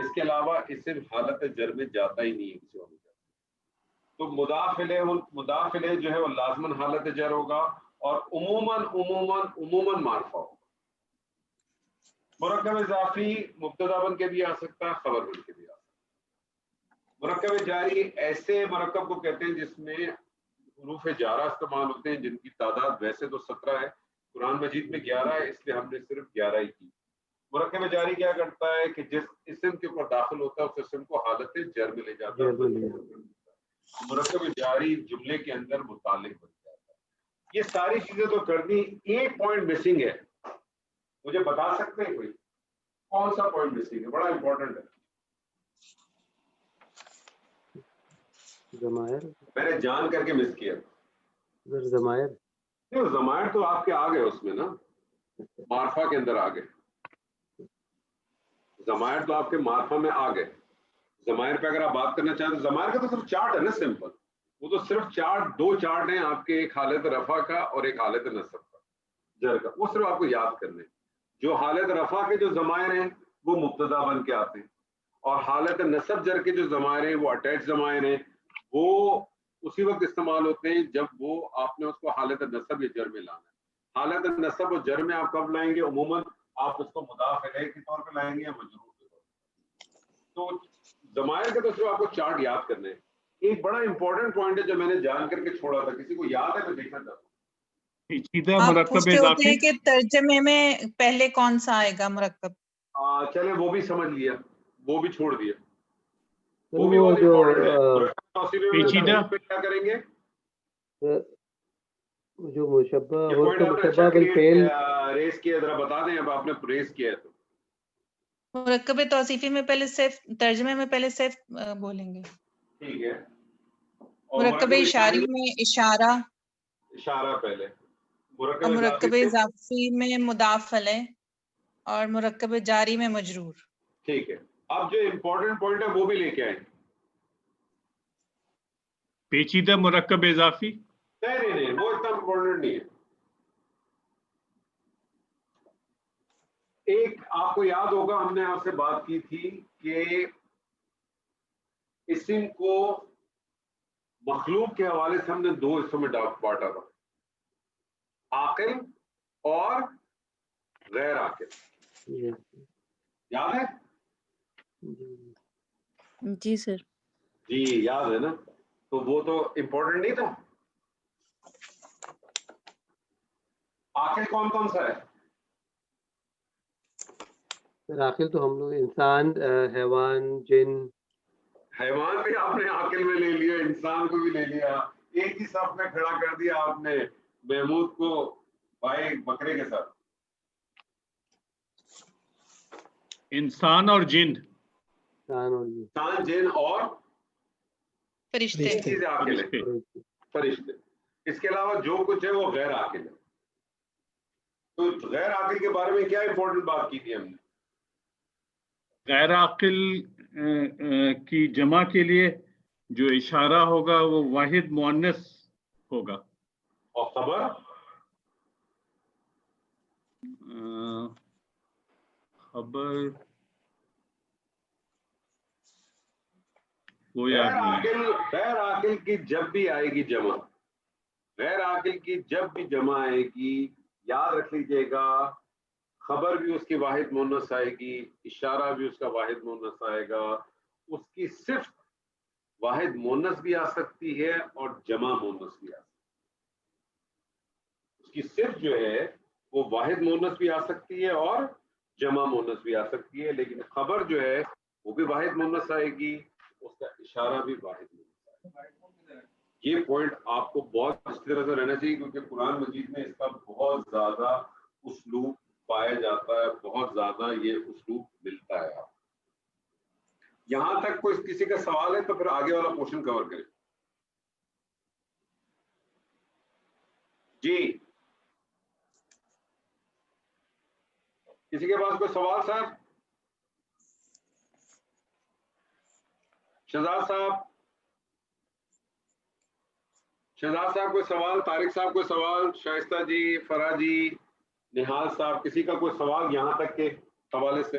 اس کے علاوہ اسم حالت جر میں جاتا ہی نہیں ہے کسی اور میں. تو مضاف الیہ جو ہے وہ لازماً حالت جر ہوگا اور عموماً معرفہ ہوگا. مرکب اضافی مبتدا بن کے بھی آ سکتا ہے, خبر بن کے بھی آ سکتا ہے. مرکب جاری ایسے مرکب کو کہتے ہیں جس میں حروف جارہ استعمال ہوتے ہیں, جن کی تعداد ویسے تو 17 ہے, قرآن مجید میں 11 ہے, اس لیے ہم نے صرف 11 ہی کی. مرکب جاری کیا کرتا ہے کہ جس اسم کے اوپر داخل ہوتا ہے اس اسم کو حالت جر میں لے جاتا ہے. مرکب جاری جملے کے اندر متعلق بن جاتا ہے. یہ ساری چیزیں تو کر دی, ایک پوائنٹ مسنگ ہے, مجھے بتا سکتے ہیں کوئی کون سا پوائنٹ مسنگ ہے؟ بڑا امپورٹنٹ ہے. ضمائر میں نے جان کر کے مس کیا. ضمائر نہیں, ضمائر تو آپ کے آ گئے اس میں نا, معرفہ کے اندر آ گئے. ضمائر تو آپ کے معرفہ میں آ گئے. ضمائر پہ اگر آپ بات کرنا چاہیں تو ضمائر کا تو صرف چارٹ ہے نا, سمپل. وہ تو صرف دو چارٹ ہیں آپ کے, ایک حالت رفع کا اور ایک حالت نصب کا, جر کا. وہ صرف آپ کو یاد کرنے. جو حالت رفع کے جو ضمائر ہیں وہ مبتدا بن کے آتے ہیں, اور حالت نصب جر کے جو ضمائر ہیں وہ اٹیچ ضمائر ہیں, وہ اسی وقت استعمال ہوتے ہیں جب وہ آپ نے اس کو حالت نصب یا جر میں لانا ہے. حالت نصب اور جر میں آپ کب لائیں گے؟ عموماً آپ اس کو مضاف الیہ کے طور پہ لائیں گے یا مجرور کے طور پہ. تو ضمائر کے تو صرف آپ کو چارٹ یاد کرنے ہیں. ایک بڑا امپورٹنٹ پوائنٹ ہے جو میں نے جان کر کے چھوڑا تھا, کسی کو یاد ہے؟ میں دیکھنا چاہتا ہوں. پیچیدہ آپ مرکب پوچھتے ہوتے اضافی. ہیں کہ ترجمے میں پہلے کون سا آئے گا مرکب؟ چلے وہ بھی سمجھ لیا, وہ بھی چھوڑ دیا, سر وہ بھی وہ بہت جو امپورٹنٹ ہے. پیچیدہ کیا کریں گے؟ جو مشبہ یہ ہو پوائنٹ تو آپ نے مشبہ اچھا بالفعل ریز کیا, ذرا بتا دیں. اب آپ نے ریز کیا ہے تو مرکب توصیفی میں پہلے صرف, ترجمے میں پہلے صرف بولیں گے. ٹھیک ہے. اور مرکب اشاری میں اشارہ, اشارہ پہلے. اور مرکب اضافی میں مضاف الیہ, اور مرکب جاری میں مجرور. ٹھیک ہے. اب جو امپورٹنٹ پوائنٹ ہے وہ بھی لے کے آئیں. پیچیدہ مرکب اضافی نہیں, وہ اتنا امپورٹنٹ نہیں ہے. ایک آپ کو یاد ہوگا ہم نے آپ سے بات کی تھی کہ اسم کو مخلوق کے حوالے سے ہم نے دو حصوں میں بانٹا تھا, عاقل اور غیر عاقل. یاد ہے؟ جی سر. جی یاد ہے نا. تو وہ تو امپورٹنٹ نہیں تھا. عاقل کون کون سا ہے؟ عاقل تو ہم لوگ انسان, حیوان, جن. حیوان بھی آپ نے عاقل میں لے لیا, انسان کو بھی لے لیا, ایک ہی صف میں کھڑا کر دیا آپ نے محمود کو بھائی بکرے کے ساتھ. انسان اور جن, انسان, جن اور فرشتے. چیزیں عاقل ہیں, فرشتے. اس کے علاوہ جو کچھ ہے وہ غیر عاقل ہے. تو غیر عاقل کے بارے میں کیا امپورٹنٹ بات کی تھی ہم نے؟ غیر عاقل کی جمع کے لیے جو اشارہ ہوگا وہ واحد مؤنث ہوگا. اور خبر خبر وہ یاد نہیں. غیر عاقل کی جب بھی آئے گی جمع, غیر عاقل کی جب بھی جمع آئے گی, یاد رکھ لیجیے گا, خبر بھی اس کی واحد مؤنث آئے گی, اشارہ بھی اس کا واحد مؤنث آئے گا. اس کی صرف واحد مؤنث بھی آ سکتی ہے اور جمع مؤنث بھی آ سکتی ہے. اس کی صرف جو ہے وہ واحد مؤنث بھی آ سکتی ہے اور جمع مؤنث بھی آ سکتی ہے, لیکن خبر جو ہے وہ بھی واحد مؤنث آئے گی, اس کا اشارہ بھی واحد مؤنث آئے گا. یہ پوائنٹ آپ کو بہت اچھی طرح سے رہنا چاہیے, کیونکہ قرآن مجید میں اس کا بہت زیادہ اسلوب پایا جاتا ہے, بہت زیادہ یہ اسلوب ملتا ہے. یہاں تک کوئی کسی کا سوال ہے تو پھر آگے والا پورشن کور کریں. جی کسی کے پاس کوئی سوال صاحب؟ شہزاد صاحب کوئی سوال؟ طارق صاحب کوئی سوال؟ شائستہ جی, فرا جی, نہال صاحب, کسی کا کوئی سوال یہاں تک کے حوالے سے؟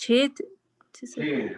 6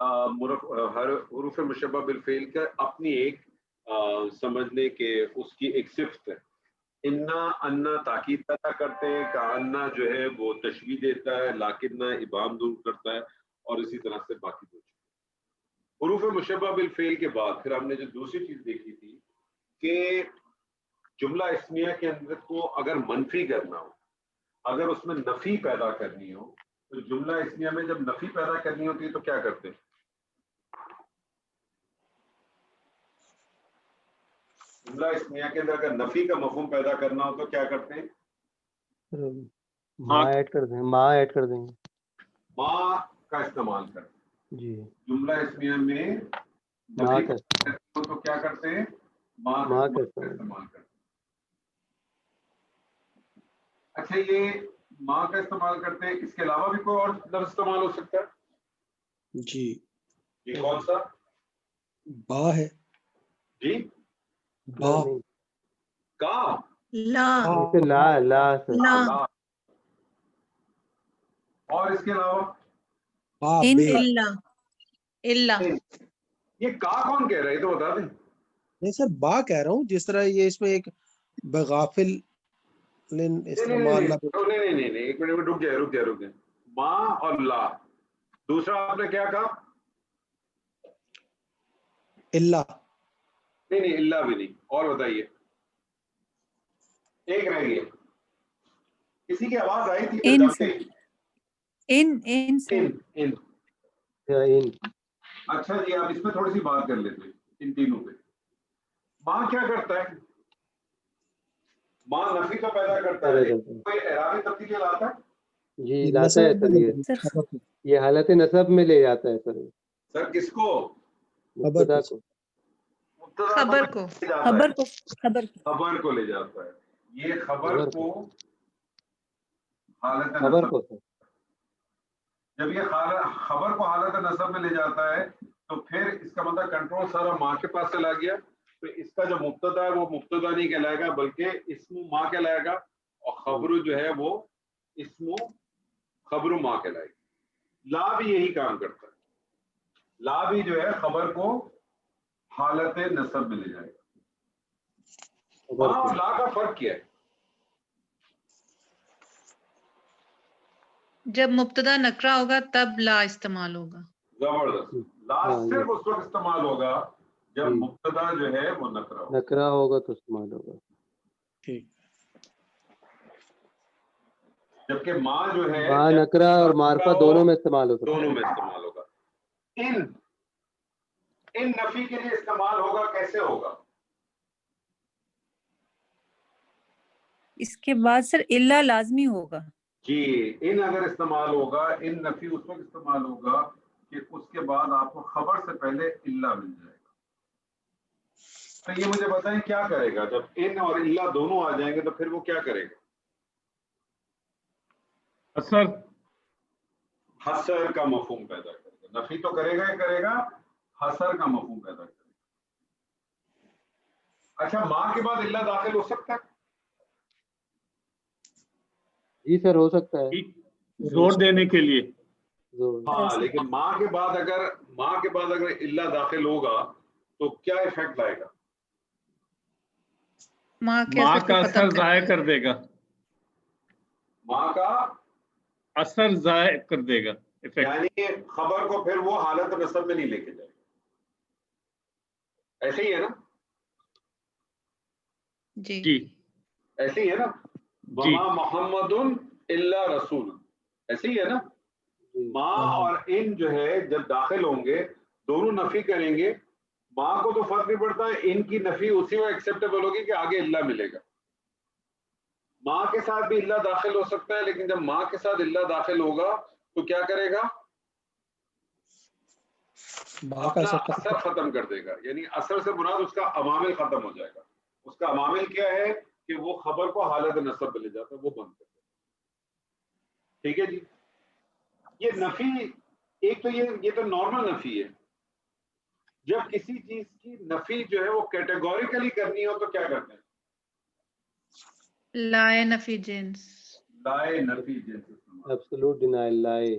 ہر حروف مشبہ بالفعل کا اپنی ایک سمجھنے کے اس کی ایک صفت ہے. انا انا تاکید پیدا کرتے ہیں، کا انا جو ہے وہ تشبیہ دیتا ہے، لاکنہ ابہام دور کرتا ہے، اور اسی طرح سے باقی دو چیزیں. حروف مشبہ بالفعل کے بعد پھر ہم نے جو دوسری چیز دیکھی تھی کہ جملہ اسمیہ کے اندر کو اگر منفی کرنا ہو، اگر اس میں نفی پیدا کرنی ہو، تو جملہ اسمیہ میں جب نفی پیدا کرنی ہوتی ہے تو کیا کرتے ہیں؟ جملہ اسمیہ کے اندر اگر نفی کا مفہوم پیدا کرنا ہو تو کیا کرتے ہیں؟ ماں ایڈ کر دیں، ماں ایڈ کر دیں گے، ماں کا استعمال کرتے ہیں. جی جملہ اسمیہ میں ماں نفی کا کا تو کیا کرتے ہیں؟ ماں ماں کا کا استعمال کرتے ہیں. اچھا، یہ ماں کا استعمال کرتے ہیں، اس کے علاوہ بھی کوئی اور لفظ استعمال ہو سکتا ہے؟ جی یہ کون سا؟ با ہے. جی با نہیں، کا لا جیسے لا لا سے لا لا. اور اس کے علاوہ با ان بے. الا الا یہ کا کون کہہ رہا ہے یہ تو بتا دیں. نہیں سر، با کہہ رہا ہوں، جس طرح یہ اس میں ایک بغافل استعمال نہ. نہیں ایک منٹ رک جائے. ماں اور لا. دوسرا آپ نے کیا کہا؟ اللہ. نہیں اللہ بھی نہیں. اور بتائیے، ایک رہ گیا. کسی کی آواز آئی تھی ان سے ان سے ان. ان اچھا جی، آپ اس میں تھوڑی سی بات کر لیتے ہیں ان تینوں پہ. ماں کیا کرتا ہے؟ ماں نفی کا پیدا کرتا ہے، کوئی اعرابی تبدیلی لاتا ہے؟ جی لاتا ہے سر، یہ حالت نصب میں لے جاتا ہے سر. سر کس کو؟ مبتدا کو، خبر کو خبر کو لے جاتا ہے. یہ خبر کو حالت خبر نصب، کو سر. جب یہ خبر کو حالت نصب میں لے جاتا ہے تو پھر اس کا مطلب کنٹرول سارا ماں کے پاس چلا گیا. تو اس کا جو مبتدا ہے وہ مبتدا نہیں کہلائے گا بلکہ اسم ماں کہلائے گا، اور خبر جو ہے وہ اسم خبر ماں کہلائے گی. لا بھی یہی کام کرتا ہے. لا بھی جو ہے خبر کو حالت نصب میں لے جائے گا. ماں اور لا کا فرق کیا ہے؟ جب مبتدا نکرہ ہوگا تب لا استعمال ہوگا. زبردست. لا صرف اس وقت استعمال ہوگا جب مبتدا جو ہے وہ نکرہ ہوگا تو استعمال ہوگا. ٹھیک. جبکہ ماں جو ہے ماں نکرہ اور معرفہ دونوں میں استعمال ہوگا. دونوں میں استعمال ہوگا. ان نفی کے لیے استعمال ہوگا، کیسے ہوگا؟ اس کے بعد سر الا لازمی ہوگا. جی، ان اگر استعمال ہوگا، ان نفی اس وقت استعمال ہوگا کہ اس کے بعد آپ کو خبر سے پہلے الا مل جائے گا. تو یہ مجھے بتائیں کیا کرے گا جب ان اور الا دونوں آ جائیں گے تو پھر وہ کیا کرے گا؟ اثر حسر کا مفہوم پیدا کرے گا. نفی تو کرے گا ہی کرے گا، حسر کا مفہوم پیدا کرے گا. اچھا، ماں کے بعد الا داخل ہو سکتا ہے؟ جی سر ہو سکتا ہے، زور دینے کے لیے. ہاں، لیکن ماں کے بعد اگر الا داخل ہوگا تو کیا ایفیکٹ لائے گا؟ ماں کا اثر ضائع کر دے گا. ماں کا اثر ضائع کر دے گا. یعنی خبر کو پھر وہ حالت نصب میں نہیں لے کے جائے گا. ایسے ہی ہے نا؟ جی ایسے ہی ہے نا؟ وما محمد الا رسول، ایسے ہی ہے نا؟ ماں اور ان جو ہے جب داخل ہوں گے دونوں نفی کریں گے. ماں کو تو فرق نہیں پڑتا، ان کی نفی اسی وقت ایکسیپٹیبل ہوگی کہ آگے اللہ ملے گا. ماں کے ساتھ بھی اللہ داخل ہو سکتا ہے، لیکن جب ماں کے ساتھ اللہ داخل ہوگا تو کیا کرے گا؟ اپنا اثر ختم کر دے گا. یعنی اثر سے مراد اس کا عوامل ختم ہو جائے گا. اس کا عوامل کیا ہے کہ وہ خبر کو حالت نصب میں لے جاتا ہے، وہ بند کر دے گا. ٹھیک ہے جی. یہ نفی ایک تو یہ تو نارمل نفی ہے. جب کسی چیز کی نفی جو ہے وہ کیٹیگوریکلی کرنی ہو تو کیا کرتے ہیں؟ لائے نفی جنس. لائے نفی جنس. Absolute denial. لائے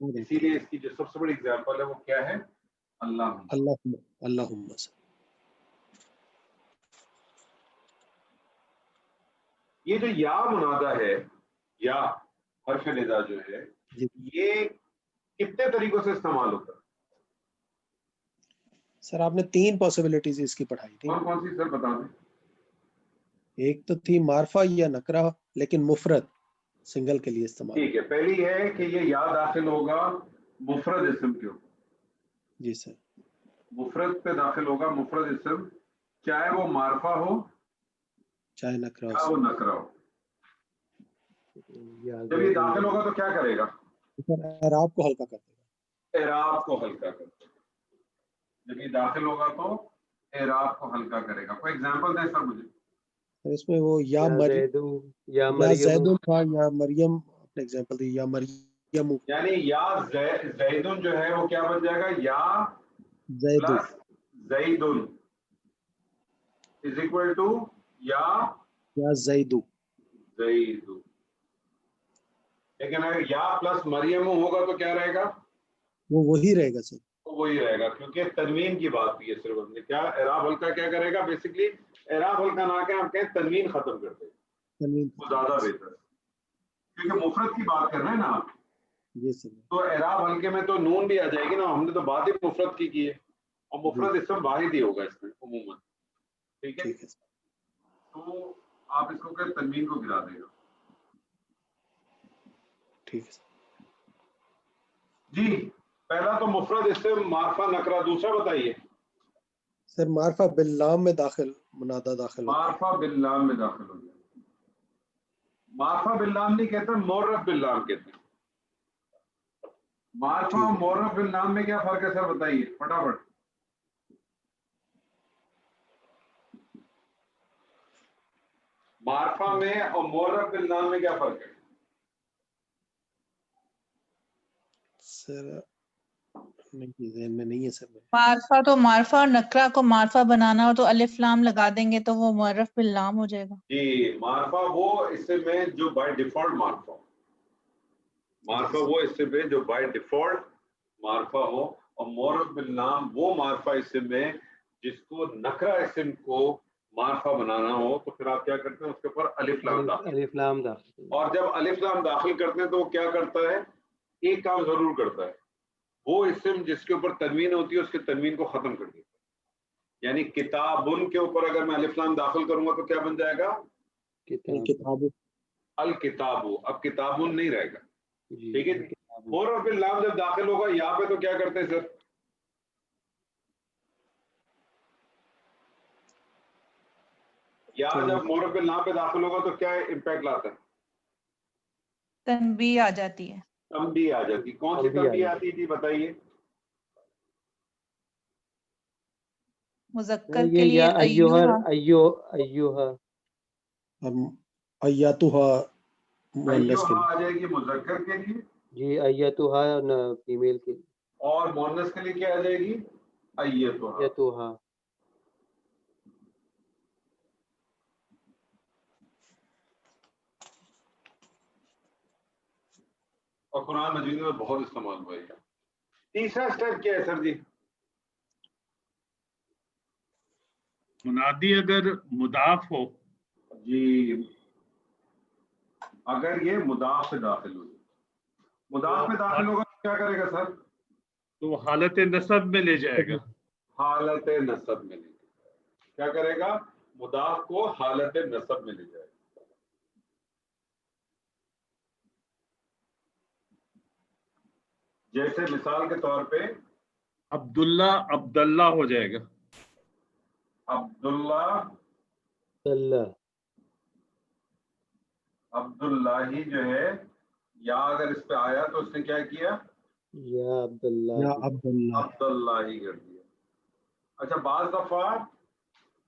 اسی لیے اس کی جو سب سے بڑی اگزامپل ہے وہ کیا ہے؟ اللہ. اللہم یہ جو یا منادہ ہے، یا حرف ندا جو ہے، یہ کتنے طریقوں سے استعمال ہوتا ہے؟ سر آپ نے 3 پاسبلٹیز اس کی پڑھائی تھی. کون کون سی سر بتا دیں؟ ایک تو تھی معرفہ یا نکرہ لیکن مفرد، سنگل کے لیے استعمال. ٹھیک ہے، پہلی ہے کہ یہ یا داخل ہوگا مفرد اسم کے اوپر. جی سر. مفرد پہ داخل ہوگا، مفرد اسم، چاہے وہ معرفہ ہو چاہے نکرہ چاہے وہ نکرہ ہو. جب یہ داخل ہوگا تو کیا کرے گا؟ اعراب کو ہلکا کر دے گا. اعراب کو ہلکا کر دے گا. جب یہ داخل ہوگا تو اعراب کو ہلکا کرے گا. کوئی ایگزامپل دیں سر مجھے. اس میں وہ یا زیدن تھا یا مریم، اپنے ایگزامپل دی یا مریم، یعنی یا زیدن جو ہے وہ کیا بن جائے گا؟ یا پلس زیدن از اکول ٹو یا زیدو. زیدو. لیکن اگر یا پلس مریم ہوگا تو کیا رہے گا؟ وہ وہی رہے گا سر. وہی رہے گا، کیونکہ تنوین کی بات کی ہے صرف ہم نے. کیا اعراب ہلکا کیا کرے گا؟ بیسکلی اعراب ہلکا نہ کہ ہم کہیں تنوین ختم کر دیں، وہ زیادہ بہتر ہے، کیونکہ مفرد کی بات کر رہے ہیں نا آپ. جی سر. تو اعراب ہلکے میں تو نون بھی آ جائے گی نا. ہم نے تو بات ہی مفرد کی ہے، اور مفرد اسم واحد ہی ہوگا اس میں عموماً. ٹھیک ہے، تو آپ اس کو کہ تنوین کو گرا دے گا. ٹھیک ہے جی. پہلا تو مفرد اسم معرفہ نکرہ. دوسرا بتائیے سر. معرفہ باللام میں داخل منادہ داخل ہوتا ہے. معرفہ باللام میں داخل ہو جائے. معرفہ باللام نہیں کہتے، معرف باللام کہتے ہیں. معرفہ اور معرف باللام میں کیا فرق ہے سر بتائیے فٹافٹ. معرفہ میں اور معرف باللام میں کیا فرق ہے سر؟ ذہن میں نہیں ہے سر. معرفہ تو معرفہ اور نکرہ کو معرفہ بنانا ہو تو الف لام لگا دیں گے تو وہ معرف باللام ہو جائے گا. جی. معرفہ وہ اسم میں جو بائی ڈیفالٹ معرفہ ہو. معرفہ وہ اسم میں جو بائی ڈیفالٹ معرفہ ہو، اور معرف باللام وہ معرفہ اسم میں جس کو نکرہ اسم کو معرفہ بنانا ہو. تو پھر آپ کیا کرتے ہیں؟ اس کے اوپر الف لام داخل. اور جب الف لام داخل کرتے ہیں تو وہ کیا کرتا ہے؟ ایک کام ضرور کرتا ہے، وہ اسم جس کے اوپر تنوین ہوتی ہے اس کے تنوین کو ختم کر دیتا ہے. یعنی کتابن کے اوپر اگر میں الف لام داخل کروں گا تو کیا بن جائے گا؟ الکتاب. اب کتابن نہیں رہے گا. ٹھیک ہے. معرف باللام جب داخل ہوگا یہاں پہ تو کیا کرتے ہیں سر؟ یا جب معرف باللام پہ داخل ہوگا تو کیا امپیکٹ لاتا ہے؟ تنبیہ آ جاتی ہے. تنبیہ آ جاتی. کون سی تنبیہ آتی تھی بتائیے؟ مذکر کے لیے ایوہا، ایاتھا مؤنث کے ایوہا آ جائے گی مذکر کے لیے. جی. ایتھا فیمیل کے لیے. اور مؤنث کے لیے کیا آ جائے گی؟ ایتھا. اور قرآن مجید میں بہت استعمال ہوا ہے. تیسرا اسٹیپ کیا ہے سر جی؟ منادی اگر مضاف ہو، جی اگر یہ مضاف سے داخل ہو جائے، مضاف میں داخل ہوگا تو کیا کرے گا سر؟ تو وہ حالت نصب میں لے جائے گا. حالت نصب میں لے جائے گا. کیا کرے گا؟ مضاف کو حالت نصب میں لے جائے گا. جیسے مثال کے طور پہ عبداللہ عبداللہ ہو جائے گا. عبداللہ ہی جو ہے، یا اگر اس پہ آیا تو اس نے کیا کیا؟ یا عبداللہ ہی کر دیا. اچھا، بعض دفعہ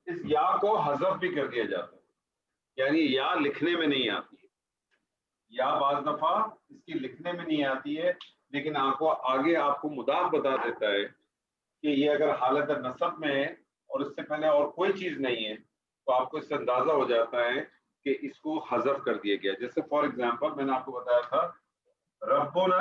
اس یا کو حذف بھی کر دیا جاتا ہے، یعنی یا لکھنے میں نہیں آتی ہے. یا بعض دفعہ اس کی لکھنے میں نہیں آتی ہے، لیکن آپ کو آگے آپ کو مضاف بتا دیتا ہے کہ یہ اگر حالت نصب میں ہے اور اس سے پہلے اور کوئی چیز نہیں ہے تو آپ کو اس سے اندازہ ہو جاتا ہے کہ اس کو حذف کر دیا گیا. جیسے فار ایگزامپل میں نے آپ کو بتایا تھا ربنا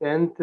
10th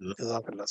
جزاک اللہ